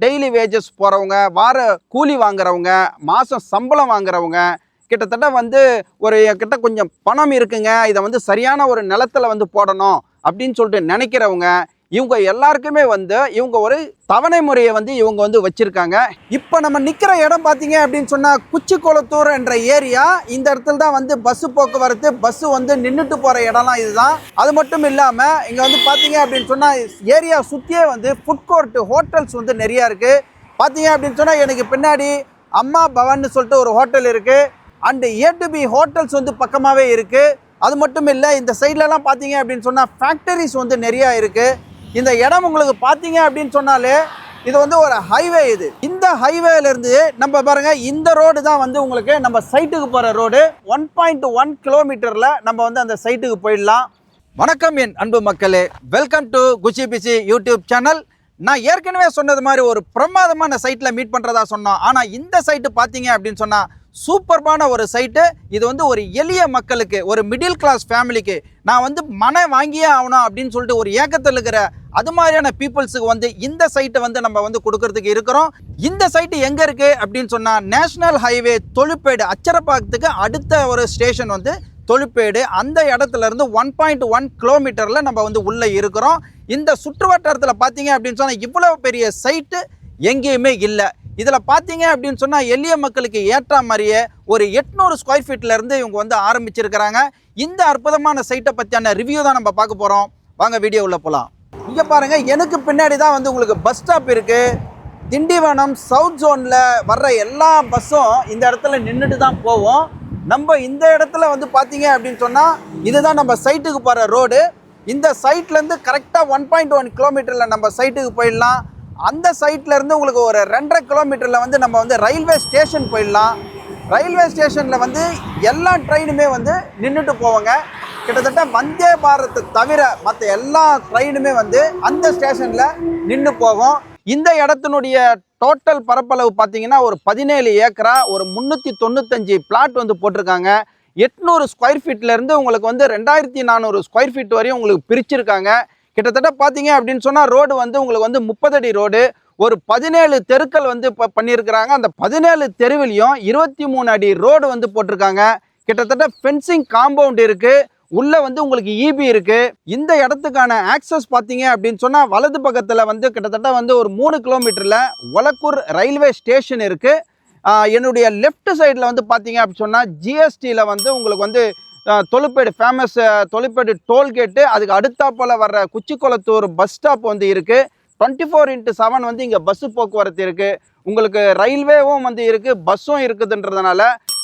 Daily wages போகிறவங்க, வார கூலி வாங்குறவங்க, மாதம் சம்பளம் வாங்குறவங்க, கிட்டத்தட்ட வந்து ஒரு கிட்ட கொஞ்சம் பணம் இருக்குங்க, இதை வந்து சரியான ஒரு நிலத்தில் வந்து போடணும் அப்படின்னு சொல்லிட்டு நினைக்கிறவங்க, இவங்க எல்லாருக்குமே வந்து இவங்க ஒரு தவணை முறையை வந்து இவங்க வந்து வச்சுருக்காங்க. இப்போ நம்ம நிற்கிற இடம் பார்த்தீங்க அப்படின்னு சொன்னால் குச்சிக்குளத்தூர் என்ற ஏரியா. இந்த இடத்துல தான் வந்து பஸ்ஸு போக்குவரத்து, பஸ்ஸு வந்து நின்றுட்டு போகிற இடம்லாம் இதுதான். அது மட்டும் இல்லாமல் இங்கே வந்து பார்த்தீங்க அப்படின்னு சொன்னால் ஏரியா சுற்றியே வந்து ஃபுட் கோர்ட்டு, ஹோட்டல்ஸ் வந்து நிறையா இருக்குது. பார்த்தீங்க அப்படின்னு சொன்னால் எனக்கு பின்னாடி அம்மா பவன் சொல்லிட்டு ஒரு ஹோட்டல் இருக்குது. அண்டு A2B ஹோட்டல்ஸ் வந்து பக்கமாகவே இருக்குது. அது மட்டும் இல்லை, இந்த சைட்லலாம் பார்த்தீங்க அப்படின்னு சொன்னால் ஃபேக்டரிஸ் வந்து நிறையா இருக்குது. இந்த இடம் உங்களுக்கு பார்த்தீங்க அப்படின்னு சொன்னாலே இது வந்து ஒரு ஹைவே. இந்த ஹைவேலேருந்து நம்ம பாருங்கள், இந்த ரோடு தான் வந்து உங்களுக்கு நம்ம சைட்டுக்கு போகிற ரோடு. 1.1 கிலோமீட்டரில் நம்ம வந்து அந்த சைட்டுக்கு போயிடலாம். வணக்கம் என் அன்பு மக்களே, வெல்கம் டு குச்சி பிசி யூடியூப் சேனல். நான் ஏற்கனவே சொன்னது மாதிரி ஒரு பிரமாதமான சைட்டில் மீட் பண்ணுறதா சொன்னோம். ஆனால் இந்த சைட்டு பார்த்தீங்க அப்படின்னு சொன்னால் சூப்பர்பான ஒரு சைட்டு. இது வந்து ஒரு எளிய மக்களுக்கு, ஒரு மிடில் கிளாஸ் ஃபேமிலிக்கு, நான் வந்து மனை வாங்கியே ஆகணும் அப்படின்னு சொல்லிட்டு ஒரு ஏக்கத்தில் இருக்கிற அது மாதிரியான பீப்புள்ஸுக்கு வந்து இந்த சைட்டை வந்து நம்ம வந்து கொடுக்கறதுக்கு இருக்கிறோம். இந்த சைட்டு எங்கே இருக்குது அப்படின்னு சொன்னால் நேஷ்னல் ஹைவே தொழுப்பேடு, அச்சரப்பாக்கத்துக்கு அடுத்த ஒரு ஸ்டேஷன் வந்து தொழுப்பேடு. அந்த இடத்துல இருந்து 1.1 கிலோமீட்டரில் நம்ம வந்து உள்ளே இருக்கிறோம். இந்த சுற்று வட்டாரத்தில் பார்த்தீங்க அப்படின்னு சொன்னால் இவ்வளோ பெரிய சைட்டு எங்கேயுமே இல்லை. இதில் பார்த்தீங்க அப்படின்னு சொன்னால் எளிய மக்களுக்கு ஏற்ற மாதிரியே ஒரு 800 ஸ்கொயர் ஃபீட்லேருந்து இவங்க வந்து ஆரம்பிச்சிருக்கிறாங்க. இந்த அற்புதமான சைட்டை பற்றியான ரிவ்யூ தான் நம்ம பார்க்க போகிறோம். வாங்க வீடியோ உள்ள போகலாம். இங்கே பாருங்கள், எனக்கு பின்னாடி தான் வந்து உங்களுக்கு பஸ் ஸ்டாப் இருக்குது. திண்டிவனம் சவுத் ஜோனில் வர்ற எல்லா பஸ்ஸும் இந்த இடத்துல நின்றுட்டு தான் போவோம். நம்ம இந்த இடத்துல வந்து பார்த்தீங்க அப்படின்னு சொன்னால் இதுதான் நம்ம சைட்டுக்கு போகிற ரோடு. இந்த சைட்லேருந்து கரெக்டாக 1.1 கிலோமீட்டரில் நம்ம சைட்டுக்கு போயிடலாம். அந்த சைட்லேருந்து உங்களுக்கு ஒரு 2.5 கிலோமீட்டரில் வந்து நம்ம வந்து ரயில்வே ஸ்டேஷன் போயிடலாம். ரயில்வே ஸ்டேஷனில் வந்து எல்லா ட்ரெயினுமே வந்து நின்றுட்டு போவாங்க. கிட்டத்தட்ட வந்தே பாரத்தை தவிர மற்ற எல்லா ட்ரெயினுமே வந்து அந்த ஸ்டேஷனில் நின்று போகும். இந்த இடத்தினுடைய டோட்டல் பரப்பளவு பார்த்தீங்கன்னா ஒரு 17 ஏக்கரா, ஒரு 395 பிளாட் வந்து போட்டிருக்காங்க. 800 ஸ்கொயர் ஃபீட்லேருந்து உங்களுக்கு வந்து 2400 ஸ்கொயர் ஃபீட் வரையும் உங்களுக்கு பிரிச்சிருக்காங்க. கிட்டத்தட்ட பார்த்தீங்க அப்படின்னு சொன்னால் ரோடு வந்து உங்களுக்கு வந்து 30 அடி ரோடு. ஒரு 17 தெருக்கள் வந்து இப்போ பண்ணியிருக்கிறாங்க. அந்த 17 தெருவிலையும் 23 அடி ரோடு வந்து போட்டிருக்காங்க. கிட்டத்தட்ட ஃபென்சிங் காம்பவுண்ட் இருக்குது. உள்ளே வந்து உங்களுக்கு இபி இருக்குது. இந்த இடத்துக்கான ஆக்சஸ் பார்த்தீங்க அப்படின்னு சொன்னால் வலது பக்கத்தில் வந்து கிட்டத்தட்ட வந்து ஒரு 3 கிலோமீட்டரில் ஒலக்கூர் ரயில்வே ஸ்டேஷன் இருக்குது. என்னுடைய லெஃப்ட் சைடில் வந்து பார்த்தீங்க அப்படின்னு சொன்னால் ஜிஎஸ்டியில் வந்து உங்களுக்கு வந்து தொழுப்பேடு ஃபேமஸ் தொழுப்பேடு டோல்கேட்டு, அதுக்கு அடுத்தாப்பில் வர்ற குச்சிக்குளத்தூர் பஸ் ஸ்டாப் வந்து இருக்குது. 24x7 வந்து இங்கே பஸ்ஸு போக்குவரத்து இருக்குது. உங்களுக்கு ரயில்வேவும் வந்து இருக்குது, பஸ்ஸும் இருக்குதுன்றதுனால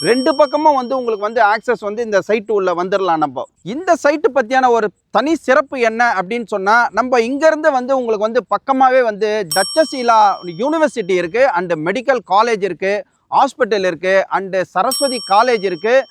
ரெண்டு பக்கமும் வந்து உங்களுக்கு வந்து ஆக்சஸ் வந்து இந்த சைட்டு உள்ள வந்துடலாம். நம்ம இந்த சைட்டு பற்றியான ஒரு தனி சிறப்பு என்ன அப்படின்னு சொன்னால், நம்ம இங்கேருந்து வந்து உங்களுக்கு வந்து பக்கமாகவே வந்து டச்சஸீலா யூனிவர்சிட்டி இருக்குது, அண்டு மெடிக்கல் காலேஜ் இருக்குது, ஹாஸ்பிட்டல் இருக்குது, அண்டு சரஸ்வதி காலேஜ் இருக்குது,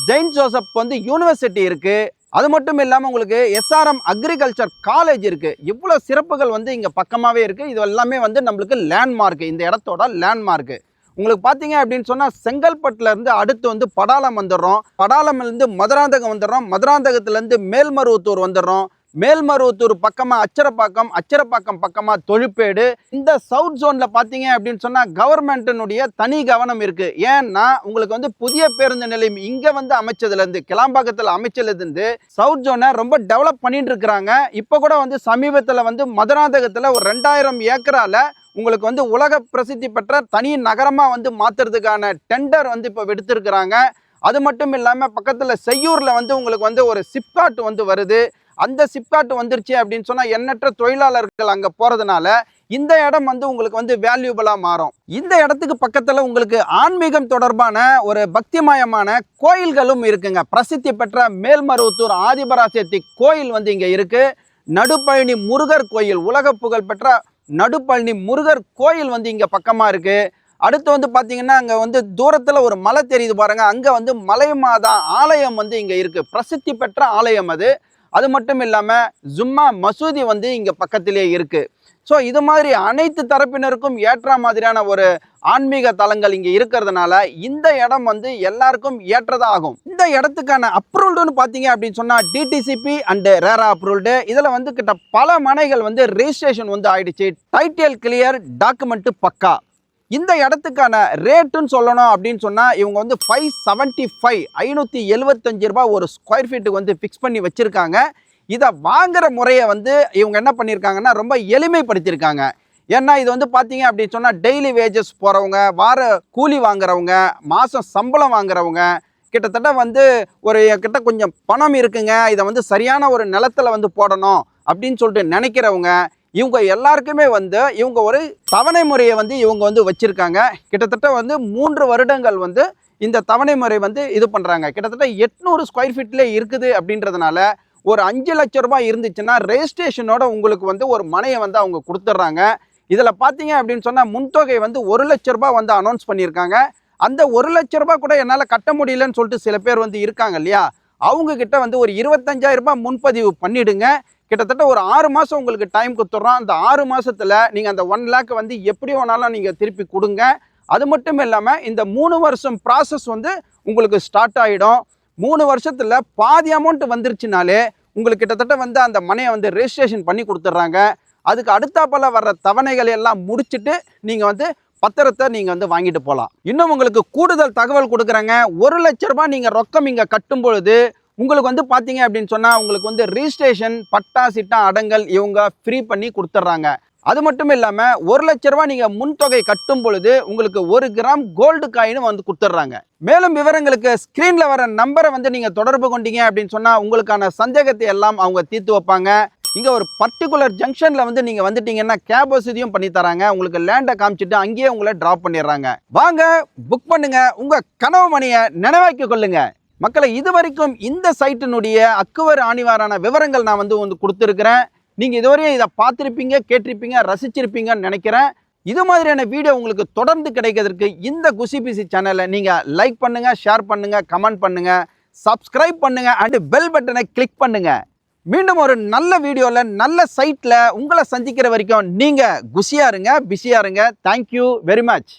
ஜெயின் ஜோசப் வந்து யூனிவர்சிட்டி இருக்குது. அது மட்டும் இல்லாமல் உங்களுக்கு SRM அக்ரிகல்ச்சர் காலேஜ் இருக்குது. இவ்வளோ சிறப்புகள் வந்து இங்கே பக்கமாகவே இருக்குது. இது எல்லாமே வந்து நம்மளுக்கு லேண்ட்மார்க்கு, இந்த இடத்தோட லேண்ட்மார்க்கு. உங்களுக்கு பார்த்தீங்க அப்படின்னு சொன்னால் செங்கல்பட்டுலேருந்து அடுத்து வந்து படாலம் வந்துடுறோம். படாலம்லேருந்து மதுராந்தகம் வந்துடுறோம். மதுராந்தகத்துலேருந்து மேல்மருவத்தூர் வந்துடுறோம். மேல்மருவத்தூர் பக்கமாக அச்சரப்பாக்கம், அச்சரப்பாக்கம் பக்கமாக தொழுப்பேடு. இந்த சவுத் ஜோனில் பார்த்தீங்க அப்படின்னு சொன்னால் கவர்மெண்ட்டினுடைய தனி கவனம் இருக்குது. ஏன்னா உங்களுக்கு வந்து புதிய பேருந்து நிலையம் இங்கே வந்து அமைச்சதுலேருந்து, கிளாம்பாக்கத்தில் அமைச்சதுலேருந்து சவுத் ஜோனை ரொம்ப டெவலப் பண்ணிட்டு இருக்கிறாங்க. இப்போ கூட வந்து சமீபத்தில் வந்து மதுராந்தகத்தில் ஒரு 2000 ஏக்கரால் உங்களுக்கு வந்து உலக பிரசித்தி பெற்ற தனி நகரமாக வந்து மாற்றுறதுக்கான டெண்டர் வந்து இப்போ எடுத்திருக்கிறாங்க. அது மட்டும் இல்லாமல் பக்கத்தில் செய்யூரில் வந்து உங்களுக்கு வந்து ஒரு சிப்காட் வந்து வருது. அந்த சிப்காட் வந்துருச்சு அப்படின்னு சொன்னால் எண்ணற்ற தொழிலாளர்கள் அங்கே போகிறதுனால இந்த இடம் வந்து உங்களுக்கு வந்து வேல்யூபிளாக மாறும். இந்த இடத்துக்கு பக்கத்தில் உங்களுக்கு ஆன்மீகம் தொடர்பான ஒரு பக்திமயமான கோயில்களும் இருக்குங்க. பிரசித்தி பெற்ற மேல்மருவத்தூர் ஆதிபராசக்தி கோயில் வந்து இங்கே இருக்குது. நடுப்பழனி முருகர் கோயில், உலக புகழ் பெற்ற நடுப்பழனி முருகர் கோயில் வந்து இங்கே பக்கமாக இருக்குது. அடுத்து வந்து பார்த்தீங்கன்னா அங்கே வந்து தூரத்தில் ஒரு மலை தெரியுது பாருங்கள், அங்கே வந்து மலை மாதா ஆலயம் வந்து இங்கே இருக்குது. பிரசித்தி பெற்ற ஆலயம் அது. அது மட்டும் இல்லாமல் ஜும்மா மசூதி வந்து இங்கே பக்கத்திலே இருக்குது. ஸோ இது மாதிரி அனைத்து தரப்பினருக்கும் ஏற்ற மாதிரியான ஒரு ஆன்மீக தலங்கள் இங்கே இருக்கிறதுனால இந்த இடம் வந்து எல்லாருக்கும் ஏற்றதாக ஆகும். இந்த இடத்துக்கான அப்ரூவ்டுன்னு பார்த்தீங்க அப்படின்னு சொன்னால் டிடிசிபி அண்டு ரேரா அப்ரூவ்டு. இதில் வந்து கிட்ட பல மனைகள் வந்து ரெஜிஸ்ட்ரேஷன் வந்து ஆயிடுச்சு. டைட்டில் கிளியர், டாக்குமெண்ட்டு பக்கா. இந்த இடத்துக்கான ரேட்டுன்னு சொல்லணும் அப்படின்னு சொன்னால் இவங்க வந்து 575 575 ரூபாய் ஒரு ஸ்கொயர் ஃபீட்டுக்கு வந்து ஃபிக்ஸ் பண்ணி வச்சுருக்காங்க. இதை வாங்குற முறையை வந்து இவங்க என்ன பண்ணியிருக்காங்கன்னா ரொம்ப எளிமைப்படுத்தியிருக்காங்க. ஏன்னா இது வந்து பார்த்தீங்க அப்படின்னு சொன்னால் டெய்லி வேஜஸ் போகிறவங்க, வார கூலி வாங்குறவங்க, மாதம் சம்பளம் வாங்குறவங்க, கிட்டத்தட்ட வந்து ஒரு கிட்ட கொஞ்சம் பணம் இருக்குங்க, இதை வந்து சரியான ஒரு நிலத்தில் வந்து போடணும் அப்படின்னு சொல்லிட்டு நினைக்கிறவங்க, இவங்க எல்லாருக்குமே வந்து இவங்க ஒரு தவணை முறையை வந்து இவங்க வந்து வச்சுருக்காங்க. கிட்டத்தட்ட வந்து 3 வருடங்கள் வந்து இந்த தவணை முறை வந்து இது பண்ணுறாங்க. கிட்டத்தட்ட 800 ஸ்கொயர் ஃபீட்லேயே இருக்குது. அப்படின்றதுனால ஒரு 5 லட்சம் ரூபாய் இருந்துச்சுன்னா ரெஜிஸ்ட்ரேஷனோட உங்களுக்கு வந்து ஒரு மனையை வந்து அவங்க கொடுத்துட்றாங்க. இதில் பார்த்தீங்க அப்படின்னு சொன்னால் முன்தொகை வந்து 1 லட்ச ரூபாய் வந்து அனௌன்ஸ் பண்ணியிருக்காங்க. அந்த 1 லட்ச ரூபாய் கூட என்னால் கட்ட முடியலன்னு சொல்லிட்டு சில பேர் வந்து இருக்காங்க இல்லையா, அவங்கக்கிட்ட வந்து ஒரு 25,000 ரூபாய் முன்பதிவு பண்ணிவிடுங்க. கிட்டத்தட்ட ஒரு 6 மாதம் உங்களுக்கு டைம் கொடுத்துட்றோம். அந்த 6 மாதத்தில் நீங்கள் அந்த 1 லேக் வந்து எப்படி வேணாலும் நீங்கள் திருப்பி கொடுங்க. அது மட்டும் இல்லாமல் இந்த 3 வருஷம் ப்ராசஸ் வந்து உங்களுக்கு ஸ்டார்ட் ஆகிடும். 3 வருஷத்தில் பாதி அமௌண்ட் வந்துருச்சுனாலே உங்களுக்கு கிட்டத்தட்ட வந்து அந்த மனையை வந்து ரெஜிஸ்ட்ரேஷன் பண்ணி கொடுத்துட்றாங்க. அதுக்கு அடுத்தாப்பல வர்ற தவணைகள் எல்லாம் முடிச்சுட்டு நீங்கள் வந்து பத்திரத்தை நீங்கள் வந்து வாங்கிட்டு போகலாம். இன்னும் உங்களுக்கு கூடுதல் தகவல் கொடுக்குறாங்க. 1 லட்ச ரூபாய் நீங்கள் ரொக்கம் இங்கே கட்டும் பொழுது உங்களுக்கு வந்து பார்த்தீங்க அப்படின்னு சொன்னால் உங்களுக்கு வந்து ரிஜிஸ்ட்ரேஷன், பட்டா, சிட்டா, அடங்கல் இவங்க ஃப்ரீ பண்ணி கொடுத்துட்றாங்க. அது மட்டும் இல்லாமல் 1 லட்ச ரூபாய் நீங்கள் முன்தொகை கட்டும் பொழுது உங்களுக்கு 1 கிராம் கோல்டு காயினும் வந்து கொடுத்துட்றாங்க. மேலும் விவரங்களுக்கு ஸ்க்ரீனில் வர நம்பரை வந்து நீங்கள் தொடர்பு கொண்டீங்க அப்படின்னு சொன்னால் உங்களுக்கான சந்தேகத்தை எல்லாம் அவங்க தீர்த்து வைப்பாங்க. இங்கே ஒரு பர்டிகுலர் ஜங்ஷனில் வந்து நீங்கள் வந்துட்டீங்கன்னா கேப் வசதியும் பண்ணி தராங்க. உங்களுக்கு லேண்டை காமிச்சிட்டு அங்கேயே உங்களை ட்ராப் பண்ணிடுறாங்க. வாங்க, புக் பண்ணுங்க, உங்கள் கனவு மணியை நினைவாக்கி கொள்ளுங்க. மக்களை, இது வரைக்கும் இந்த சைட்டினுடைய அக்குவர் ஆணிவாரான விவரங்கள் நான் வந்து கொடுத்துருக்கிறேன். நீங்கள் இதுவரையும் இதை பார்த்துருப்பீங்க, கேட்டிருப்பீங்க, ரசிச்சிருப்பீங்கன்னு நினைக்கிறேன். இது மாதிரியான வீடியோ உங்களுக்கு தொடர்ந்து கிடைக்கிறதுக்கு இந்த குசிபிசி சேனலை நீங்கள் லைக் பண்ணுங்கள், ஷேர் பண்ணுங்கள், கமெண்ட் பண்ணுங்கள், சப்ஸ்கிரைப் பண்ணுங்கள் அண்ட் பெல் பட்டனை கிளிக் பண்ணுங்கள். மீண்டும் ஒரு நல்ல வீடியோவில் நல்ல சைட்டில் உங்களை சந்திக்கிற வரைக்கும் நீங்கள் குஷியாக இருங்க, பிஸியாக இருங்க. Thank you very much.